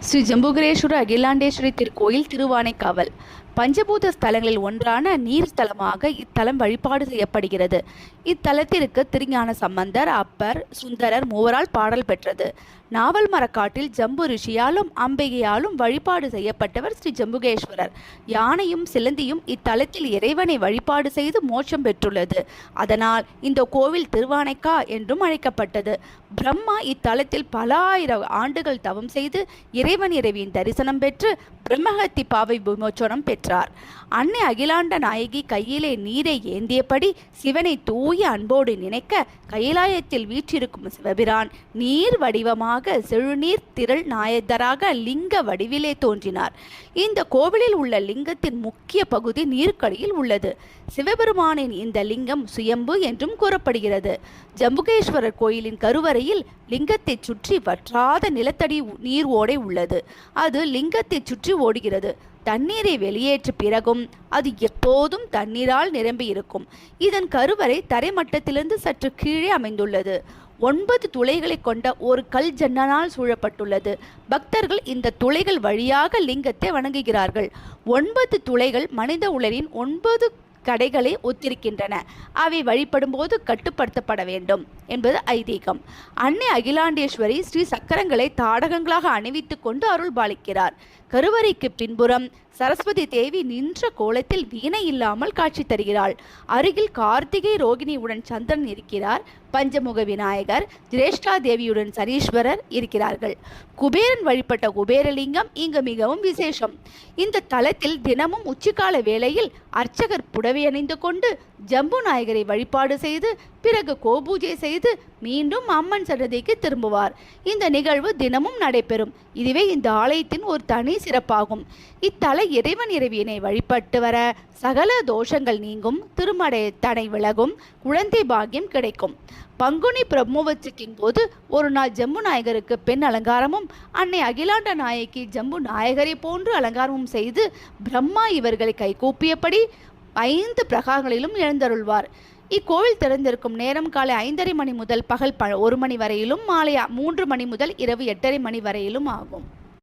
ஸ்ரீ ஜம்புகரேஸ்வர அகிலாண்டேஸ்வரி திருக்கோயில் திருவானைக்காவல் பஞ்சபூத ஸ்தலங்களில் ஒன்றான நீர் ஸ்தலமாக இத்தலம் வழிபாடு செய்யப்படுகிறது. இத்தலத்திற்கு திருஞான சம்பந்தர், அப்பர், சுந்தரர் மூவரால் பாடல் பெற்றது. நாவல் மரக்காட்டில் ஜம்பு ரிஷியாலும் அம்பிகையாலும் வழிபாடு செய்யப்பட்டவர் ஸ்ரீ ஜம்புகேஸ்வரர். யானையும் சிலந்தியும் இத்தலத்தில் இறைவனை வழிபாடு செய்து மோட்சம் பெற்றுள்ளது. அதனால் இந்த கோவில் திருவானைக்கா என்றும் அழைக்கப்பட்டது. பிரம்மா இத்தலத்தில் பல ஆயிரம் ஆண்டுகள் தவம் செய்து இறைவன் இறைவியின் தரிசனம் பெற்று பிரம்மஹத்தி பாவை விமோச்சனம் பெற்றார். அன்னை அகிலாண்ட நாயகி கையிலே நீரை ஏந்தியபடி சிவனை தூய அன்போடு நினைக்க கைலாயத்தில் வீற்றிருக்கும் சிவபிரான் நீர் வடிவமாக செழுநீர் திரள் நாயதராக லிங்க வடிவிலே தோன்றினார். இந்த கோவிலில் உள்ள லிங்கத்தின் முக்கிய பகுதி நீருக்கடியில் உள்ளது. சிவபெருமானின் இந்த லிங்கம் சுயம்பு என்றும் கூறப்படுகிறது. ஜம்புகேஸ்வரர் கோயிலின் கருவறையில் லிங்கத்தை சுற்றி வற்றாத நிலத்தடி நீர் ஓடை உள்ளது. அது லிங்கத்தை சுற்றி ஓடுகிறது. தண்ணீரை வெளியேற்ற பிறகும் அது எப்போதும் தண்ணீரால் நிரம்பி இருக்கும். இதன் கருவறை தரைமட்டத்திலிருந்து சற்று கீழே அமைந்துள்ளது. 9 துளைகளை கொண்ட ஒரு கல் ஜன்னலால் சூழப்பட்டுள்ளது. பக்தர்கள் இந்த துளைகள் வழியாக லிங்கத்தை வணங்குகிறார்கள். 9 துளைகள் மனித உடலின் 9 கடைகளை ஒத்திருக்கின்றன. அவை வழிபடும்போது கட்டுப்படுத்தப்பட வேண்டும் என்பது ஐதீகம். அன்னை அகிலாண்டேஸ்வரி ஸ்ரீ சக்கரங்களை தாடகங்களாக அணிவித்து கொண்டு அருள் பாலிக்கிறார். கருவறைக்கு பின்புறம் சரஸ்வதி தேவி நின்ற கோலத்தில் வீணை இல்லாமல் காட்சி தருகிறாள். அருகில் கார்த்திகை ரோகிணியுடன் சந்திரன் இருக்கிறார். பஞ்சமுக விநாயகர், ஜிரேஷ்டா தேவியுடன் சனீஸ்வரர் இருக்கிறார்கள். குபேரன் வழிபட்ட குபேரலிங்கம் இங்கு மிகவும் விசேஷம். இந்த தலத்தில் தினமும் உச்சிக்கால வேளையில் அர்ச்சகர் புடவை அணிந்து கொண்டு ஜம்பு நாயகரை வழிபாடு செய்து பிறகு கோபூஜை செய்து மீண்டும் அம்மன் சன்னதிக்கு திரும்புவார். இந்த நிகழ்வு தினமும் நடைபெறும். இதுவே இந்த ஆலயத்தின் ஒரு தனி சிறப்பாகும். இத்தல இறைவன் இறைவியினை வழிபட்டு வர சகல தோஷங்கள் நீங்கும், திருமடை தடை விலகும், குழந்தை பாக்கியம் கிடைக்கும். பங்குனி பிரம்மோற்சவத்தின் போது ஒரு நாள் ஜம்பு நாயகருக்கு பெண் அலங்காரமும் அன்னை அகிலாண்ட நாயகி ஜம்பு நாயகரை போன்று அலங்காரமும் செய்து பிரம்மா இவர்களை கைகூப்பியபடி 5 பிரகாரங்களிலும் எழுந்தருள்வார். இக்கோவில் திறந்திருக்கும் நேரம் காலை 5:30 மணி முதல் பகல் 1 மணி வரையிலும், மாலை 3 மணி முதல் இரவு 8:30 மணி வரையிலும் ஆகும்.